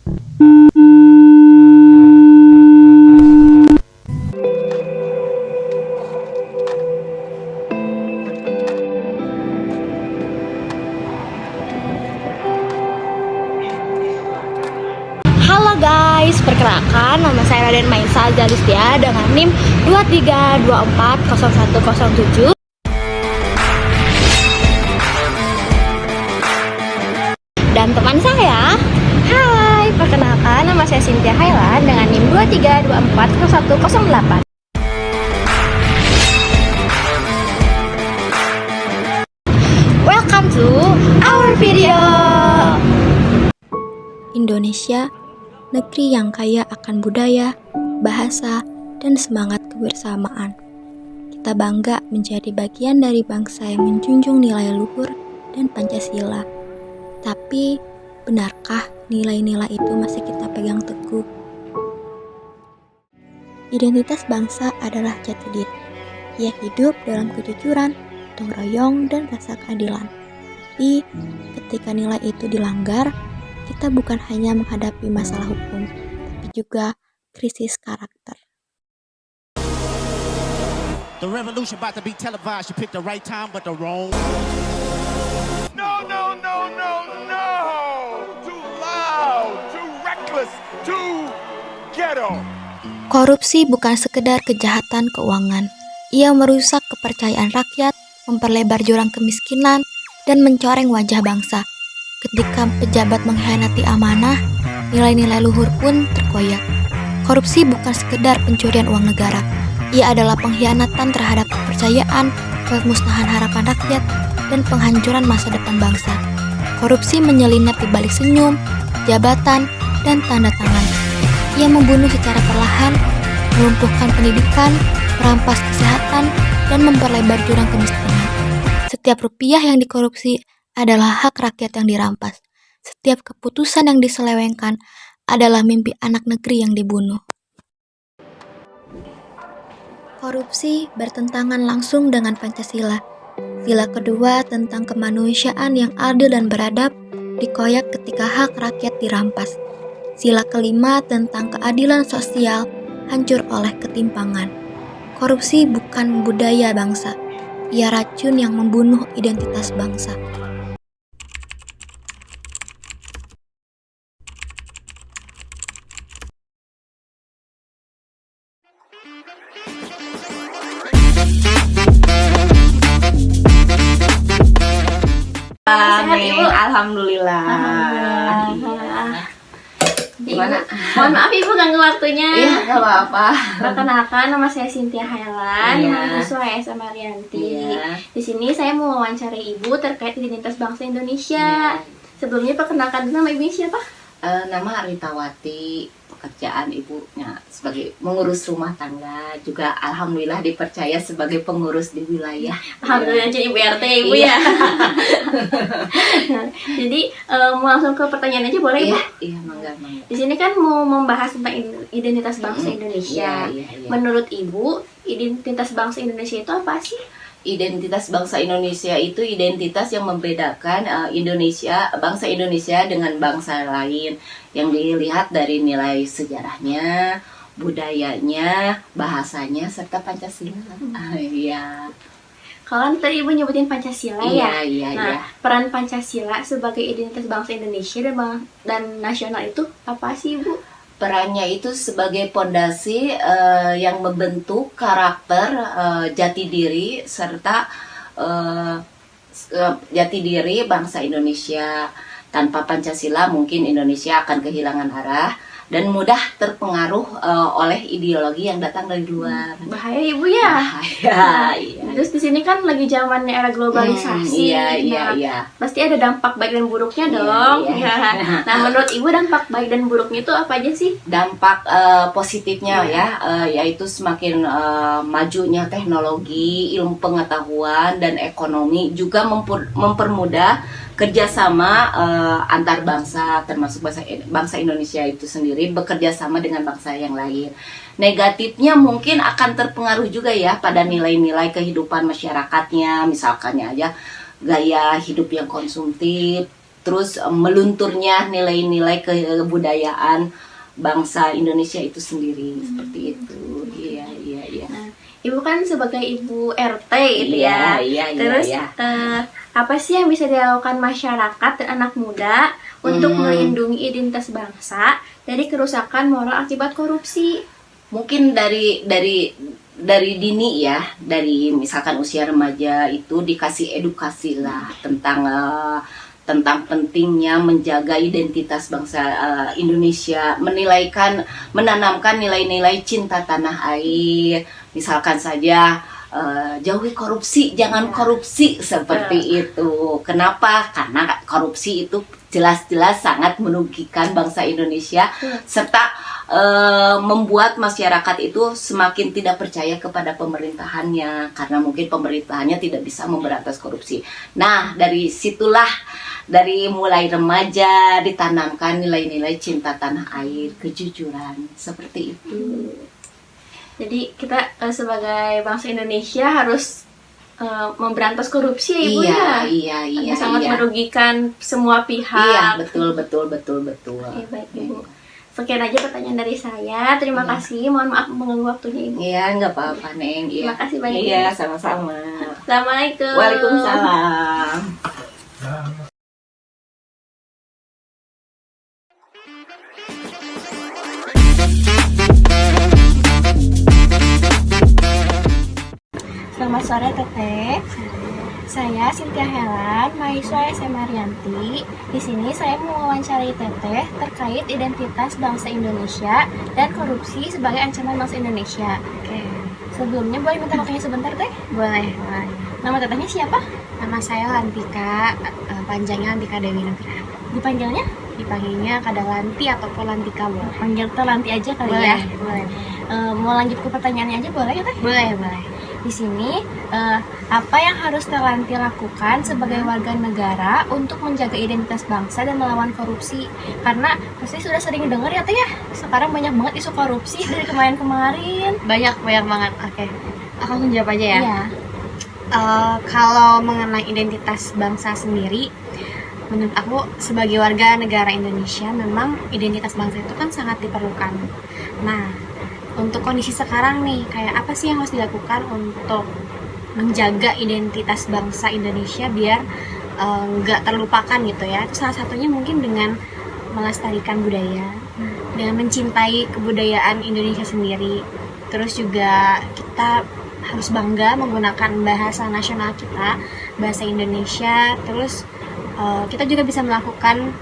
Halo guys, perkenalkan nama saya Raden Maisa Jalistia dengan NIM 23240107. Dan teman saya, hai, perkenalkan nama saya Cynthia Hailan dengan NIM 23240108. Welcome to our video. Indonesia, negeri yang kaya akan budaya, bahasa, dan semangat kebersamaan. Kita bangga menjadi bagian dari bangsa yang menjunjung nilai luhur dan Pancasila. Tapi, benarkah nilai-nilai itu masih kita pegang teguh? Identitas bangsa adalah jati diri. Ia hidup dalam kejujuran, gotong royong, dan rasa keadilan. Jadi, ketika nilai itu dilanggar, kita bukan hanya menghadapi masalah hukum, tapi juga krisis karakter. The revolution about to be televised. You picked the right time, but the wrong. No, no, no, no, no! Too loud, too reckless, too ghetto. Korupsi bukan sekedar kejahatan keuangan. Ia merusak kepercayaan rakyat, memperlebar jurang kemiskinan, dan mencoreng wajah bangsa. Ketika pejabat mengkhianati amanah, nilai-nilai luhur pun terkoyak. Korupsi bukan sekedar pencurian uang negara. Ia adalah pengkhianatan terhadap kepercayaan, pemusnahan harapan rakyat, dan penghancuran masa depan bangsa. Korupsi menyelinap di balik senyum, jabatan, dan tanda tangan. Ia membunuh secara perlahan, melumpuhkan pendidikan, merampas kesehatan, dan memperlebar jurang kemiskinan. Setiap rupiah yang dikorupsi adalah hak rakyat yang dirampas. Setiap keputusan yang diselewengkan adalah mimpi anak negeri yang dibunuh. Korupsi bertentangan langsung dengan Pancasila. Sila kedua tentang kemanusiaan yang adil dan beradab dikoyak ketika hak rakyat dirampas. Sila kelima tentang keadilan sosial hancur oleh ketimpangan. Korupsi bukan budaya bangsa. Ia racun yang membunuh identitas bangsa. Sehat Ibu? Alhamdulillah. Gimana? Mohon maaf Ibu ganggu waktunya. Iya, gak apa-apa. Perkenalkan nama saya Cynthia Hailan, Iya. mahasiswa SMA Arianti. Iya. Di sini saya mau wawancarai Ibu terkait identitas bangsa Indonesia. Iya. Sebelumnya perkenalkan dulu, nama Ibu siapa? Nama Aritawati, pekerjaan ibunya sebagai mengurus rumah tangga, juga alhamdulillah dipercaya sebagai pengurus di wilayah. Alhamdulillah jadi Ibu RT Ibu Iya. ya. Jadi mau langsung ke pertanyaan aja boleh Ibu? Iya, mangga. Di sini kan mau membahas tentang identitas bangsa Indonesia. Iya. Menurut Ibu, identitas bangsa Indonesia itu apa sih? Identitas bangsa Indonesia itu identitas yang membedakan bangsa Indonesia dengan bangsa lain, yang dilihat dari nilai sejarahnya, budayanya, bahasanya, serta Pancasila. Iya. Kalau tadi Ibu nyebutin Pancasila ya. Iya. Nah, peran Pancasila sebagai identitas bangsa Indonesia dan nasional itu apa sih Ibu? Perannya itu sebagai pondasi yang membentuk karakter, jati diri, serta jati diri bangsa Indonesia. Tanpa Pancasila mungkin Indonesia akan kehilangan arah dan mudah terpengaruh oleh ideologi yang datang dari luar. Bahaya Ibu ya. Iya. Terus di sini kan lagi zamannya era globalisasi. Iya. Pasti ada dampak baik dan buruknya Iya, dong. iya. Nah, menurut Ibu dampak baik dan buruknya itu apa aja sih? Dampak positifnya yaitu semakin majunya teknologi, ilmu pengetahuan, dan ekonomi juga mempermudah kerjasama antar bangsa, termasuk bangsa Indonesia itu sendiri bekerja sama dengan bangsa yang lain. Negatifnya mungkin akan terpengaruh juga ya pada nilai-nilai kehidupan masyarakatnya, misalkannya aja gaya hidup yang konsumtif, terus melunturnya nilai-nilai kebudayaan bangsa Indonesia itu sendiri seperti itu. Iya. Ibu kan sebagai ibu RT gitu Iya, ya. iya, Terus iya. apa sih yang bisa dilakukan masyarakat dan anak muda untuk melindungi identitas bangsa dari kerusakan moral akibat korupsi? Mungkin dari dini ya, dari misalkan usia remaja itu dikasih edukasi lah tentang pentingnya menjaga identitas bangsa Indonesia, menanamkan nilai-nilai cinta tanah air, misalkan saja jauhi korupsi, jangan korupsi seperti itu. Kenapa? Karena korupsi itu jelas-jelas sangat merugikan bangsa Indonesia serta membuat masyarakat itu semakin tidak percaya kepada pemerintahannya karena mungkin pemerintahannya tidak bisa memberantas korupsi. Nah, dari situlah dari mulai remaja ditanamkan nilai-nilai cinta tanah air, kejujuran, seperti itu. Jadi kita sebagai bangsa Indonesia harus memberantas korupsi ya Ibu ya. Iya. Karena sangat merugikan semua pihak. Iya, betul. Oke, baik Ibu. Sekian aja pertanyaan dari saya. Terima kasih. Mohon maaf mengganggu waktunya Ibu. Iya, nggak apa-apa, Neng. Terima kasih banyak. Iya, sama-sama. Assalamualaikum. Waalaikumsalam. Selamat sore Teteh. Saya Cynthia Helan, mahasiswa SMA Rianti. Di sini saya mau mewawancari Teteh terkait identitas bangsa Indonesia dan korupsi sebagai ancaman bangsa Indonesia. Oke. Sebelumnya boleh minta waktunya sebentar Teh? Boleh. Nama Tetehnya siapa? Nama saya Lantika, panjangnya Lantika Dewi Nugra. Dipanggilnya? Dipanggilnya Kadalanti ataupun Lantika boleh. Panggil Teh Lanti aja kali ya. Boleh. Mau lanjut ke pertanyaannya aja boleh ya Teh? Boleh. Di sini apa yang harus Teh Lanti lakukan sebagai warga negara untuk menjaga identitas bangsa dan melawan korupsi? Karena pasti sudah sering dengar ya Teh ya, sekarang banyak banget isu korupsi dari kemarin-kemarin. Banyak banget. Oke. Aku langsung jawab aja ya. Iya. Kalau mengenai identitas bangsa sendiri, menurut aku sebagai warga negara Indonesia memang identitas bangsa itu kan sangat diperlukan. Nah, untuk kondisi sekarang nih, kayak apa sih yang harus dilakukan untuk menjaga identitas bangsa Indonesia biar nggak terlupakan gitu ya? Itu salah satunya mungkin dengan melestarikan budaya, dengan mencintai kebudayaan Indonesia sendiri. Terus juga kita harus bangga menggunakan bahasa nasional kita, bahasa Indonesia. Terus kita juga bisa melakukan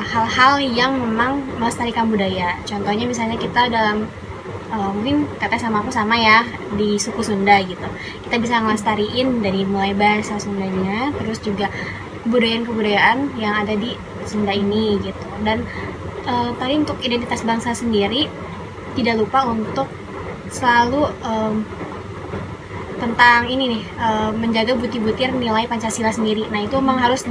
hal-hal yang memang melestarikan budaya. Contohnya misalnya kita dalam mungkin Teteh sama aku sama ya di suku Sunda gitu. Kita bisa ngelestariin dari mulai bahasa Sundanya, terus juga kebudayaan-kebudayaan yang ada di Sunda ini gitu. Dan tadi untuk identitas bangsa sendiri tidak lupa untuk selalu tentang ini nih, menjaga butir-butir nilai Pancasila sendiri. Nah itu memang harus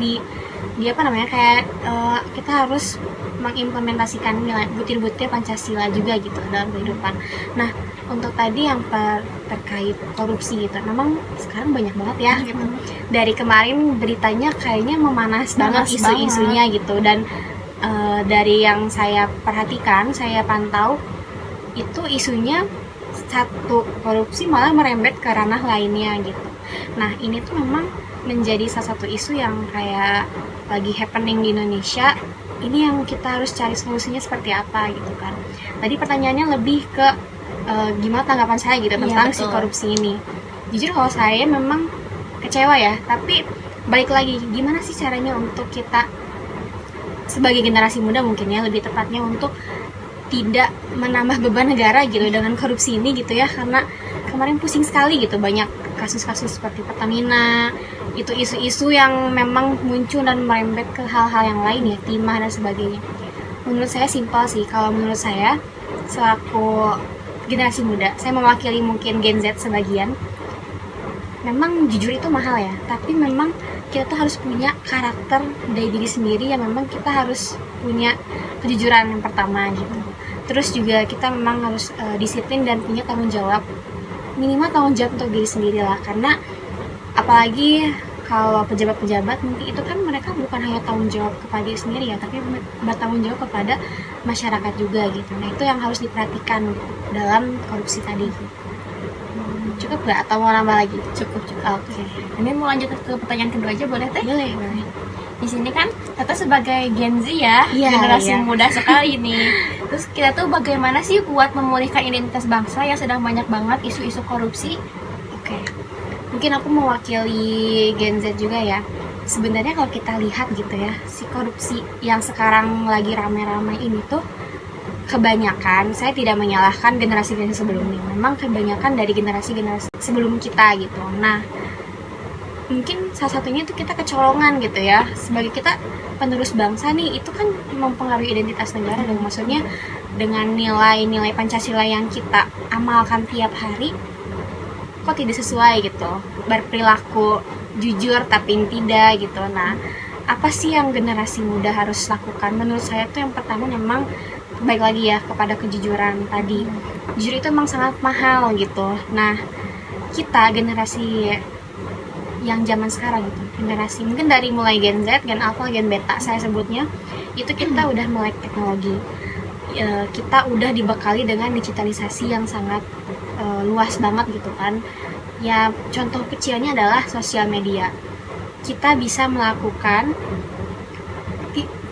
kita harus mengimplementasikan nilai butir-butir Pancasila juga gitu dalam kehidupan. Nah untuk tadi yang terkait korupsi gitu, memang sekarang banyak banget ya gitu. Dari kemarin beritanya kayaknya memanas banget isu-isunya gitu. Dan dari yang saya perhatikan, saya pantau, itu isunya satu korupsi malah merembet ke ranah lainnya gitu. Nah ini tuh memang menjadi salah satu isu yang kayak lagi happening di Indonesia. Ini yang kita harus cari solusinya seperti apa gitu kan. Tadi pertanyaannya lebih ke gimana tanggapan saya gitu tentang si korupsi ini. Jujur kalau saya memang kecewa ya, tapi balik lagi gimana sih caranya untuk kita sebagai generasi muda mungkin ya lebih tepatnya untuk tidak menambah beban negara gitu dengan korupsi ini gitu ya, karena kemarin pusing sekali gitu, banyak kasus-kasus seperti Pertamina, itu isu-isu yang memang muncul dan merembet ke hal-hal yang lain ya, timah dan sebagainya. Menurut saya simpel sih, kalau menurut saya selaku generasi muda, saya mewakili mungkin Gen Z sebagian, memang jujur itu mahal ya, tapi memang kita tuh harus punya karakter dari diri sendiri yang memang kita harus punya kejujuran yang pertama gitu. Terus juga kita memang harus disiplin dan punya tanggung jawab, minimal tanggung jawab untuk diri sendiri lah, karena apalagi kalau pejabat-pejabat mungkin itu kan mereka bukan hanya tanggung jawab kepada diri sendiri ya, tapi bertanggung jawab kepada masyarakat juga gitu. Nah itu yang harus diperhatikan dalam korupsi tadi. Cukup nggak atau mau nambah lagi? Cukup. Oke. Ini mau lanjut ke pertanyaan kedua aja boleh Teh? Boleh. Di sini kan Tata sebagai Gen Z ya, generasi muda sekali nih. Terus kita tuh bagaimana sih buat memulihkan identitas bangsa yang sedang banyak banget isu-isu korupsi? Oke. Mungkin aku mewakili Gen Z juga ya. Sebenarnya kalau kita lihat gitu ya, si korupsi yang sekarang lagi rame-rame ini tuh kebanyakan, saya tidak menyalahkan generasi-generasi sebelumnya. Memang kebanyakan dari generasi-generasi sebelum kita gitu. Nah, mungkin salah satunya itu kita kecolongan gitu ya. Sebagai kita penerus bangsa nih, itu kan mempengaruhi identitas negara dong. Maksudnya dengan nilai-nilai Pancasila yang kita amalkan tiap hari, kok tidak sesuai gitu. Berperilaku jujur tapi tidak gitu. Nah, apa sih yang generasi muda harus lakukan? Menurut saya tuh yang pertama memang baik lagi ya kepada kejujuran tadi. Jujur itu memang sangat mahal gitu. Nah, kita generasi yang zaman sekarang gitu, generasi mungkin dari mulai Gen Z, Gen Alpha, Gen Beta saya sebutnya, itu kita udah melek teknologi. Kita udah dibekali dengan digitalisasi yang sangat luas banget gitu kan. Ya contoh kecilnya adalah sosial media. Kita bisa melakukan,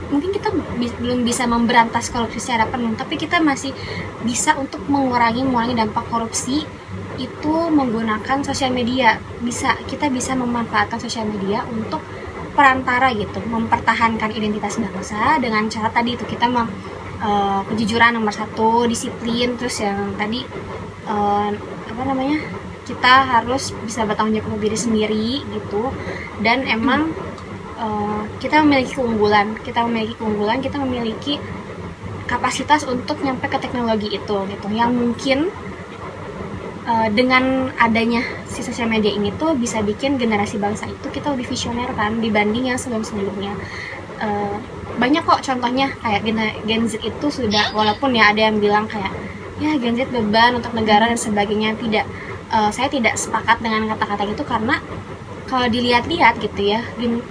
mungkin kita belum bisa memberantas korupsi secara penuh, tapi kita masih bisa untuk mengurangi dampak korupsi itu menggunakan sosial media. Kita bisa memanfaatkan sosial media untuk perantara gitu, mempertahankan identitas bangsa dengan cara tadi itu kita kejujuran nomor 1, disiplin, terus yang tadi kita harus bisa bertanggung jawab ke diri sendiri gitu, dan emang kita memiliki keunggulan, kita memiliki kapasitas untuk nyampe ke teknologi itu gitu, yang mungkin dengan adanya si sosial media ini tuh bisa bikin generasi bangsa itu kita lebih visioner kan dibanding yang sebelumnya. Banyak kok contohnya kayak Gen Z itu sudah, walaupun ya ada yang bilang kayak ya Gen Z beban untuk negara dan sebagainya, saya tidak sepakat dengan kata-kata itu, karena kalau dilihat-lihat gitu ya,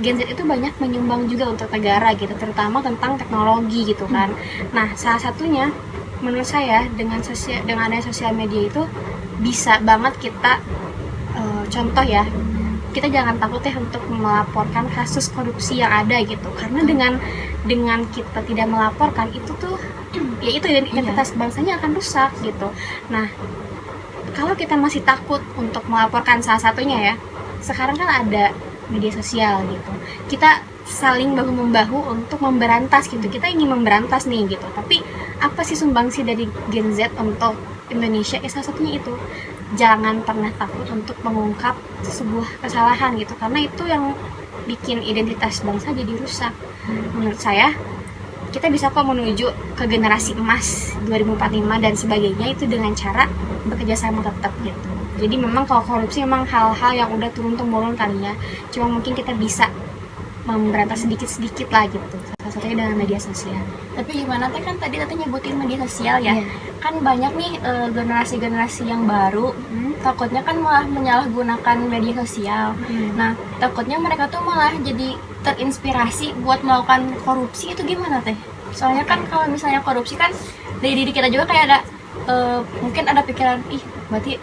Gen Z itu banyak menyumbang juga untuk negara gitu, terutama tentang teknologi gitu kan. Nah, salah satunya menurut saya dengan adanya sosial media itu bisa banget kita contoh ya, kita jangan takut ya untuk melaporkan kasus korupsi yang ada gitu, karena dengan kita tidak melaporkan itu tuh ya itu identitas bangsanya akan rusak gitu. Nah, kalau kita masih takut untuk melaporkan, salah satunya ya, sekarang kan ada media sosial gitu, kita saling bahu-membahu untuk memberantas gitu, kita ingin memberantas nih gitu, tapi apa sih sumbangsi dari Gen Z untuk Indonesia? Ya salah satunya itu, jangan pernah takut untuk mengungkap sebuah kesalahan gitu, karena itu yang bikin identitas bangsa jadi rusak. Menurut saya kita bisa kok menuju ke generasi emas 2045 dan sebagainya itu dengan cara bekerja sama tetap gitu. Jadi memang kalau korupsi memang hal-hal yang udah turun-temurun kalinya, cuma mungkin kita bisa memberantas sedikit-sedikit lah gitu, salah satunya dengan media sosial. Tapi gimana kan tadi nyebutin media sosial ya, kan banyak nih generasi-generasi yang baru takutnya kan malah menyalahgunakan media sosial. Nah, takutnya mereka tuh malah jadi terinspirasi buat melakukan korupsi, itu gimana Teh? Soalnya kan kalau misalnya korupsi kan dari diri kita juga kayak ada mungkin ada pikiran, berarti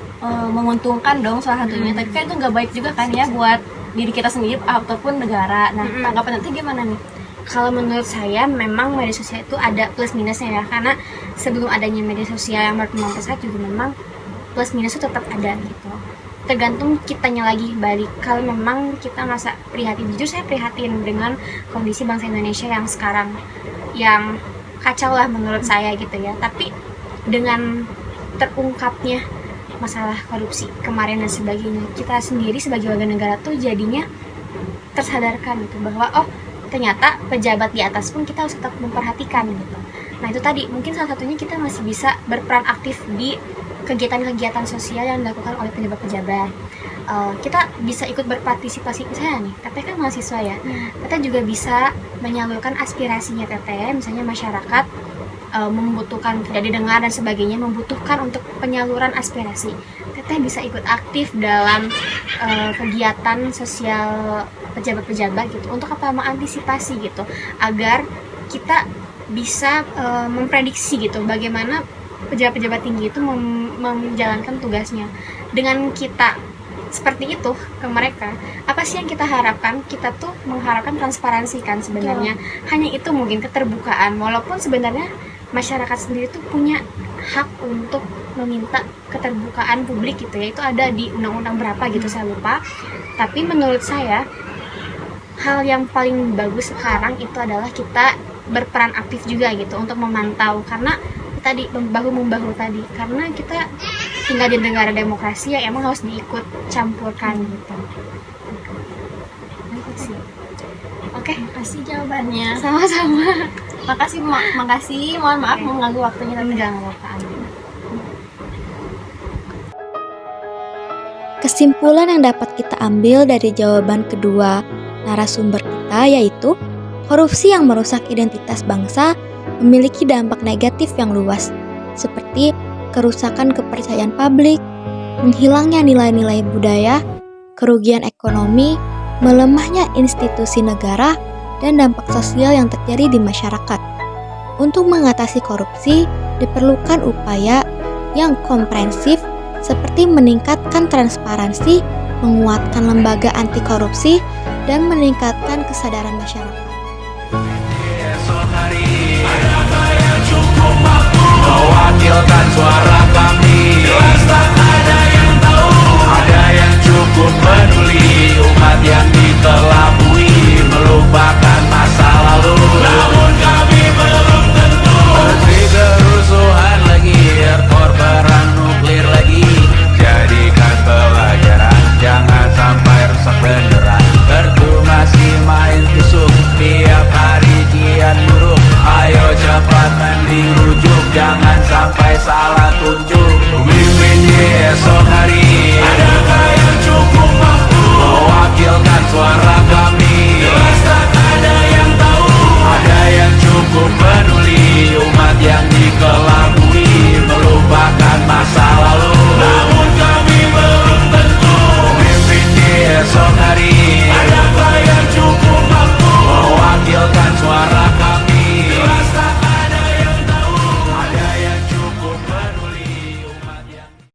menguntungkan dong salah satunya, tapi kan itu nggak baik juga kan ya buat diri kita sendiri ataupun negara. Nah, tanggapan nanti gimana nih? Kalau menurut saya memang media sosial itu ada plus minusnya ya, karena sebelum adanya media sosial yang berkembang pesat juga memang plus minus itu tetap ada gitu. Tergantung kitanya lagi balik. Kalau memang kita merasa prihatin, jujur saya prihatin dengan kondisi bangsa Indonesia yang sekarang yang kacau lah menurut saya gitu ya. Tapi dengan terungkapnya masalah korupsi kemarin dan sebagainya, kita sendiri sebagai warga negara tuh jadinya tersadarkan gitu bahwa oh ternyata pejabat di atas pun kita harus tetap memperhatikan gitu. Nah itu tadi mungkin salah satunya kita masih bisa berperan aktif di kegiatan-kegiatan sosial yang dilakukan oleh pejabat-pejabat. Kita bisa ikut berpartisipasi, misalnya nih Teteh kan mahasiswa ya, Teteh juga bisa menyalurkan aspirasinya Teteh, misalnya masyarakat membutuhkan tidak didengar dan sebagainya, membutuhkan untuk penyaluran aspirasi, Teteh bisa ikut aktif dalam kegiatan sosial pejabat-pejabat gitu. Untuk apa? Mengantisipasi gitu, agar kita bisa memprediksi gitu bagaimana pejabat-pejabat tinggi itu menjalankan tugasnya. Dengan kita seperti itu ke mereka, apa sih yang kita harapkan? Kita tuh mengharapkan transparansi kan sebenarnya. Hanya itu mungkin, keterbukaan. Walaupun sebenarnya masyarakat sendiri tuh punya hak untuk meminta keterbukaan publik gitu ya. Itu ada di undang-undang berapa gitu, saya lupa. Tapi menurut saya hal yang paling bagus sekarang itu adalah kita berperan aktif juga gitu untuk memantau, karena tadi bahu-membahu tadi, karena kita tinggal di negara demokrasi yang emang harus diikut campurkan gitu. Oke, Makasih jawabannya. sama-sama. Makasih, mohon maaf mengganggu waktunya tapi Enggak apa-apa. Kesimpulan yang dapat kita ambil dari jawaban kedua narasumber kita yaitu korupsi yang merusak identitas bangsa memiliki dampak negatif yang luas, seperti kerusakan kepercayaan publik, menghilangnya nilai-nilai budaya, kerugian ekonomi, melemahnya institusi negara, dan dampak sosial yang terjadi di masyarakat. Untuk mengatasi korupsi, diperlukan upaya yang komprehensif seperti meningkatkan transparansi, menguatkan lembaga anti korupsi, dan meningkatkan kesadaran masyarakat. Esok hari adakah yang cukup mampu mewakilkan suara kami? Jelas tak ada yang tahu. Ada yang cukup peduli umat yang dikelabui, melupakan masa lalu. Namun kami belum tentu menteri kerusuhan lagi, korban nuklir lagi. Jadikan pelajaran, jangan sampai rusak beneran. Kertu masih main tusuk, tiap hari kian buruk. Ayo cepat mending rujuk, jangan sampai salah tujuh.